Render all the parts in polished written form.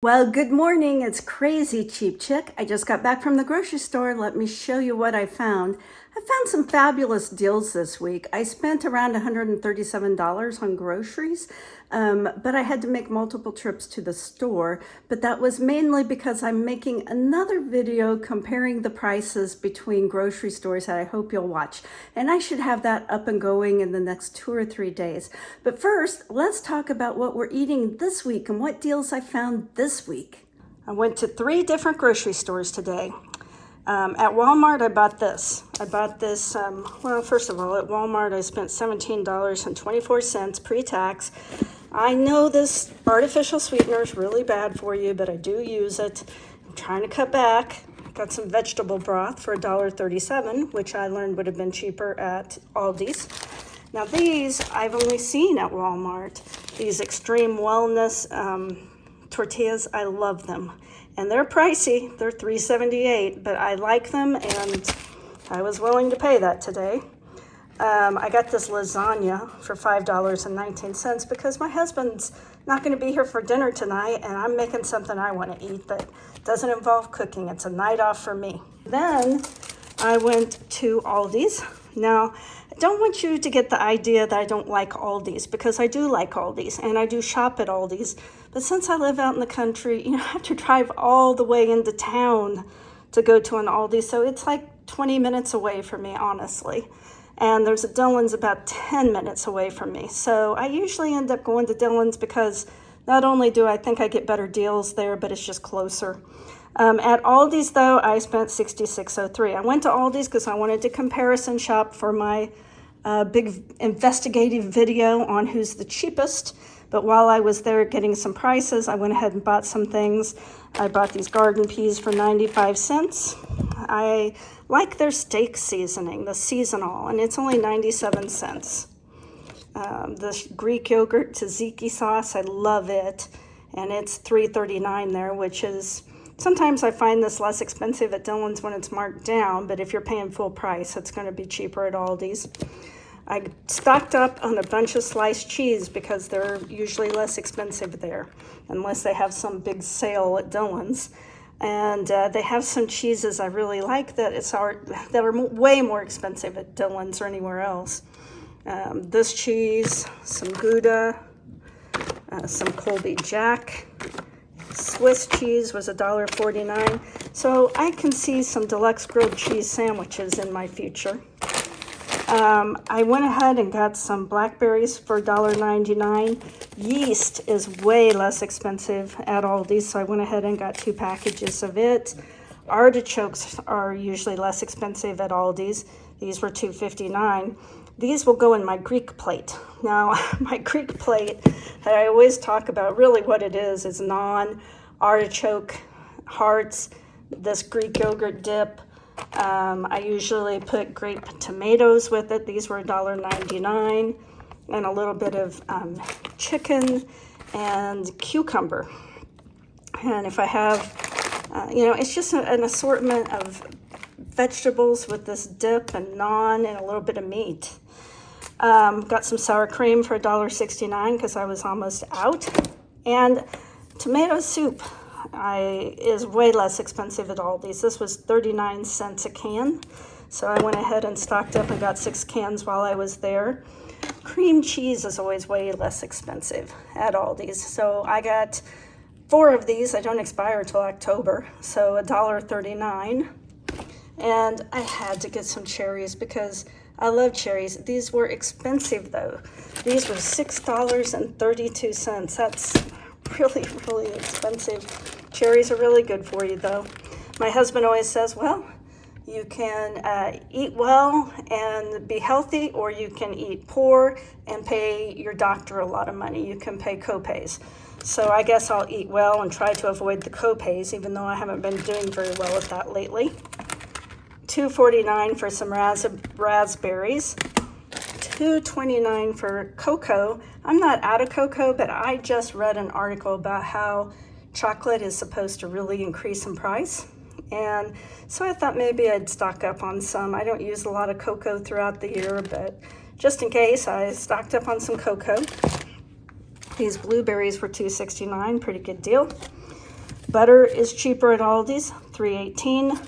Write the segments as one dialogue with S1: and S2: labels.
S1: Well, good morning. It's Crazy Cheap Chick. I just got back from the grocery store. Let me show you what I found. I found some fabulous deals this week. I spent around $137 on groceries, but I had to make multiple trips to the store. But that was mainly because I'm making another video comparing the prices between grocery stores that I hope you'll watch. And I should have that up and going in the next 2 or 3 days. But first, let's talk about what we're eating this week and what deals I found this week. I went to 3 different grocery stores today. At Walmart, I bought this. Well, first of all, at Walmart, I spent $17.24 pre-tax. I know this artificial sweetener is really bad for you, but I do use it. I'm trying to cut back. Got some vegetable broth for $1.37, which I learned would have been cheaper at Aldi's. Now these I've only seen at Walmart. These Extreme Wellness tortillas, I love them. And they're pricey, they're $3.78, but I like them and I was willing to pay that today. I got this lasagna for $5.19 because my husband's not going to be here for dinner tonight and I'm making something I want to eat that doesn't involve cooking. It's a night off for me. Then I went to Aldi's. Now, I don't want you to get the idea that I don't like Aldi's because I do like Aldi's and I do shop at Aldi's. But since I live out in the country, I have to drive all the way into town to go to an Aldi's. So it's like 20 minutes away from me, honestly. And there's a Dillons about 10 minutes away from me. So I usually end up going to Dillons because not only do I think I get better deals there, but it's just closer. At Aldi's, though, I spent $66.03. I went to Aldi's because I wanted to comparison shop for my big investigative video on who's the cheapest. But while I was there getting some prices, I went ahead and bought some things. I bought these garden peas for 95 cents. I like their steak seasoning, the seasonal, and it's only 97 cents. The Greek yogurt tzatziki sauce, I love it. And it's $3.39 there, which is... Sometimes I find this less expensive at Dillons when it's marked down, but if you're paying full price, it's going to be cheaper at Aldi's. I stocked up on a bunch of sliced cheese because they're usually less expensive there, unless they have some big sale at Dillons. And they have some cheeses I really like that are way more expensive at Dillons or anywhere else. This cheese, some Gouda, some Colby Jack. Swiss cheese was $1.49, so I can see some deluxe grilled cheese sandwiches in my future. I went ahead and got some blackberries for $1.99. Yeast is way less expensive at Aldi's, so I went ahead and got 2 packages of it. Artichokes are usually less expensive at Aldi's. These were $2.59. These will go in my Greek plate. Now, my Greek plate, I always talk about really what it is naan, artichoke hearts, this Greek yogurt dip. I usually put grape tomatoes with it. These were $1.99, and a little bit of chicken and cucumber. And if I have, it's just an assortment of vegetables with this dip and naan and a little bit of meat. Got some sour cream for $1.69 because I was almost out. And tomato soup is way less expensive at Aldi's. This was 39 cents a can. So I went ahead and stocked up and got 6 cans while I was there. Cream cheese is always way less expensive at Aldi's. So I got 4 of these. They don't expire until October. So $1.39. And I had to get some cherries because I love cherries. These were expensive though. These were $6.32. That's really, really expensive. Cherries are really good for you though. My husband always says, well, you can eat well and be healthy, or you can eat poor and pay your doctor a lot of money. You can pay co-pays. So I guess I'll eat well and try to avoid the co-pays, even though I haven't been doing very well at that lately. $2.49 for some raspberries, $2.29 for cocoa. I'm not out of cocoa, but I just read an article about how chocolate is supposed to really increase in price. And so I thought maybe I'd stock up on some. I don't use a lot of cocoa throughout the year, but just in case, I stocked up on some cocoa. These blueberries were $2.69, pretty good deal. Butter is cheaper at Aldi's, $3.18.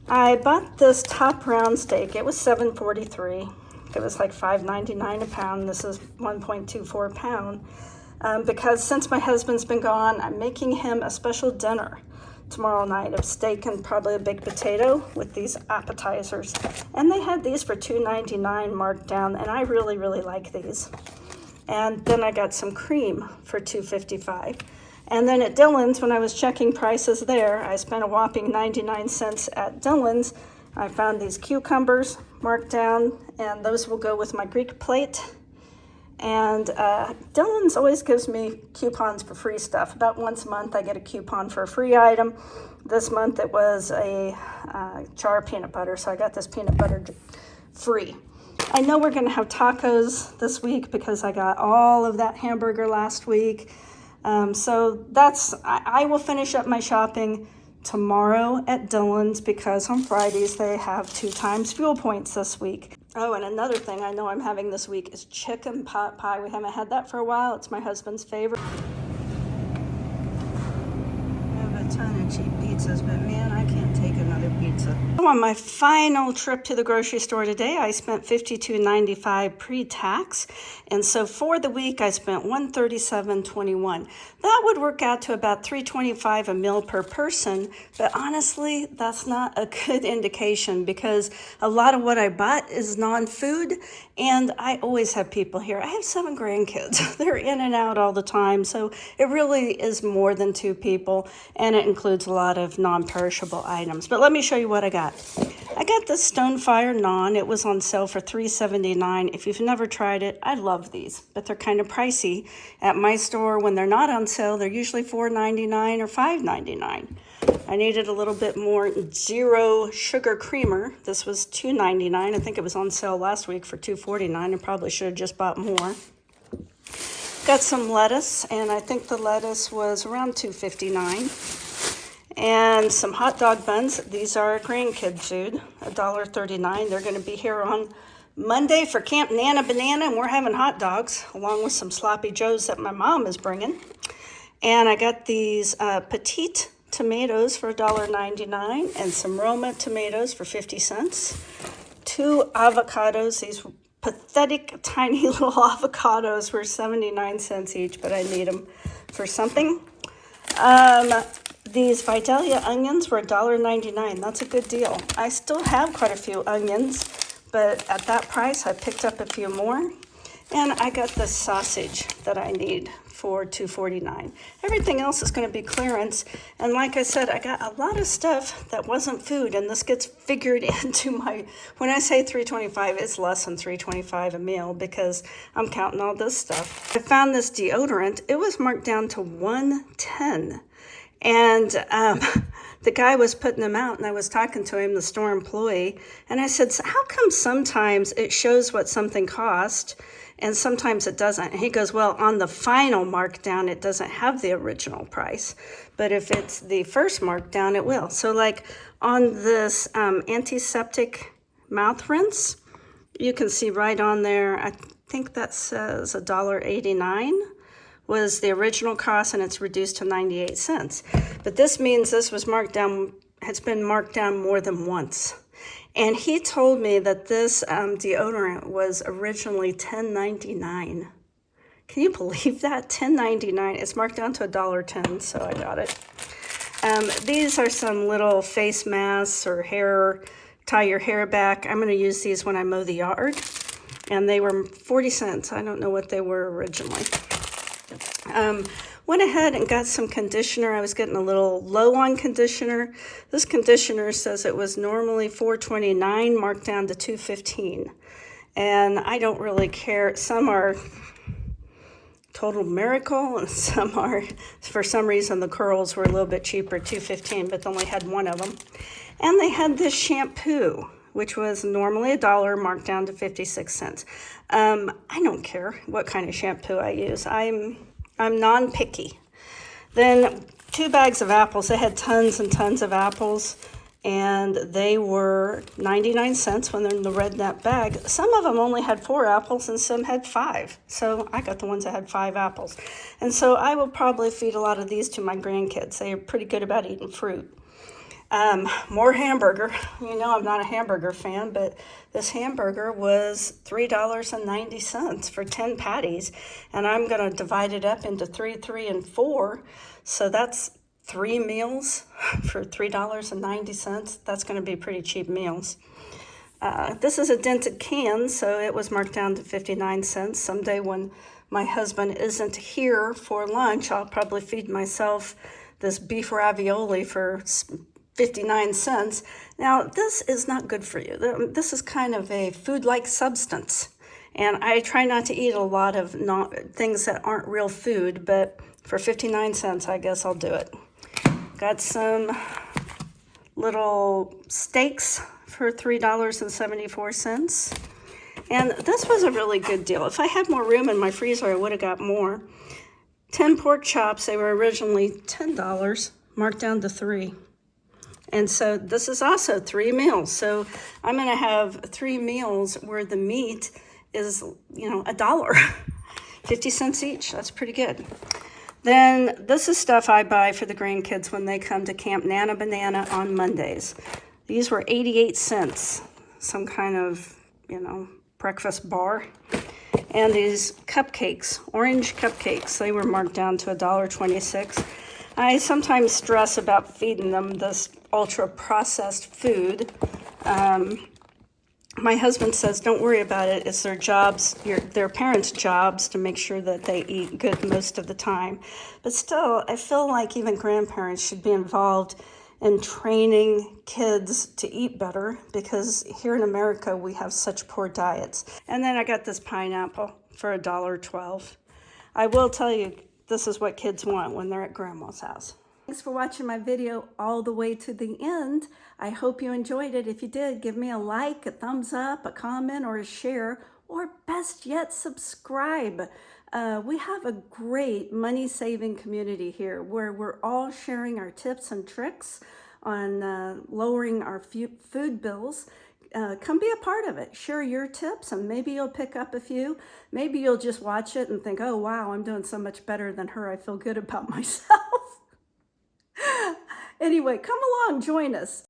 S1: I bought this top round steak. It was $7.43. It was like $5.99 a pound. This is 1.24 pound. Because since my husband's been gone, I'm making him a special dinner tomorrow night of steak and probably a baked potato with these appetizers. And they had these for $2.99 marked down, and I really, really like these. And then I got some cream for $2.55. And then at Dillons, when I was checking prices there, I spent a whopping 99 cents at Dillons. I found these cucumbers marked down, and those will go with my Greek plate. And Dillons always gives me coupons for free stuff. About once a month, I get a coupon for a free item. This month, it was a jar of peanut butter, so I got this peanut butter free. I know we're going to have tacos this week because I got all of that hamburger last week. So I will finish up my shopping tomorrow at Dillons because on Fridays they have 2 times fuel points this week. Oh, and another thing I know I'm having this week is chicken pot pie. We haven't had that for a while. It's my husband's favorite. I have a ton of cheap pizzas, but man, I can't take another pizza. On my final trip to the grocery store today, I spent $52.95 pre-tax. And so for the week, I spent $137.21. That would work out to about $3.25 a meal per person. But honestly, that's not a good indication because a lot of what I bought is non-food. And I always have people here. I have 7 grandkids. They're in and out all the time. So it really is more than 2 people. And it includes a lot of non-perishable items. But let me show you what I got. I got this Stonefire Naan. It was on sale for $3.79. If you've never tried it, I love these, but they're kind of pricey. At my store, when they're not on sale, they're usually $4.99 or $5.99. I needed a little bit more zero sugar creamer. This was $2.99. I think it was on sale last week for $2.49. I probably should have just bought more. Got some lettuce, and I think the lettuce was around $2.59. And some hot dog buns. These are grandkid food, $1.39. They're going to be here on Monday for Camp Nana Banana, and we're having hot dogs along with some sloppy joes that my mom is bringing. And I got these petite tomatoes for $1.99 and some Roma tomatoes for 50 cents. 2 avocados. These pathetic tiny little avocados were 79 cents each, but I need them for something. These Vidalia onions were $1.99. That's a good deal. I still have quite a few onions, but at that price, I picked up a few more. And I got the sausage that I need for $2.49. Everything else is going to be clearance. And like I said, I got a lot of stuff that wasn't food, and this gets figured into my, when I say $3.25, it's less than $3.25 a meal because I'm counting all this stuff. I found this deodorant. It was marked down to $110. And the guy was putting them out, and I was talking to him, the store employee, and I said, so how come sometimes it shows what something cost and sometimes it doesn't? And he goes, well, on the final markdown, it doesn't have the original price, but if it's the first markdown, it will. So like on this antiseptic mouth rinse, you can see right on there, I think that says $1.89. was the original cost, and it's reduced to 98 cents. But this means this was marked down, has been marked down more than once. And he told me that this deodorant was originally $10.99. Can you believe that? $10.99. It's marked down to $1.10, so I got it. These are some little face masks or hair, tie your hair back. I'm going to use these when I mow the yard. And they were 40 cents. I don't know what they were originally. Went ahead and got some conditioner. I was getting a little low on conditioner. This conditioner says it was normally $4.29, marked down to $2.15. And I don't really care. Some are Total Miracle, and some are, for some reason, the curls were a little bit cheaper, $2.15, but they only had one of them. And they had this shampoo, which was normally $1, marked down to 56 cents. I don't care what kind of shampoo I use. I'm non-picky. Then 2 bags of apples. They had tons and tons of apples. and they were 99 cents when they're in the red net bag. Some of them only had 4 apples and some had 5. So I got the ones that had 5 apples. And so I will probably feed a lot of these to my grandkids. They are pretty good about eating fruit. More hamburger. You know, I'm not a hamburger fan, but this hamburger was $3.90 for 10 patties. And I'm going to divide it up into 3, 3, and 4. So that's 3 meals for $3.90. That's going to be pretty cheap meals. This is a dented can, so it was marked down to 59 cents. Someday when my husband isn't here for lunch, I'll probably feed myself this beef ravioli for 59 cents. Now, this is not good for you. This is kind of a food-like substance. And I try not to eat a lot of things that aren't real food, but for 59 cents, I guess I'll do it. Got some little steaks for $3.74. And this was a really good deal. If I had more room in my freezer, I would have got more. 10 pork chops, they were originally $10, marked down to 3. And so this is also 3 meals. So I'm going to have 3 meals where the meat is, $1, 50 cents each. That's pretty good. Then this is stuff I buy for the grandkids when they come to Camp Nana Banana on Mondays. These were 88 cents, some kind of, breakfast bar. And these cupcakes, orange cupcakes, they were marked down to $1.26. I sometimes stress about feeding them this ultra-processed food. My husband says, don't worry about it. It's their jobs, their parents' jobs to make sure that they eat good most of the time. But still, I feel like even grandparents should be involved in training kids to eat better, because here in America, we have such poor diets. And then I got this pineapple for $1.12. I will tell you, this is what kids want when they're at grandma's house. Thanks for watching my video all the way to the end. I hope you enjoyed it. If you did, give me a like, a thumbs up, a comment, or a share, or best yet, subscribe. We have a great money-saving community here where we're all sharing our tips and tricks on lowering our food bills. Come be a part of it. Share your tips, and maybe you'll pick up a few. Maybe you'll just watch it and think, oh, wow, I'm doing so much better than her. I feel good about myself. Anyway, come along, join us.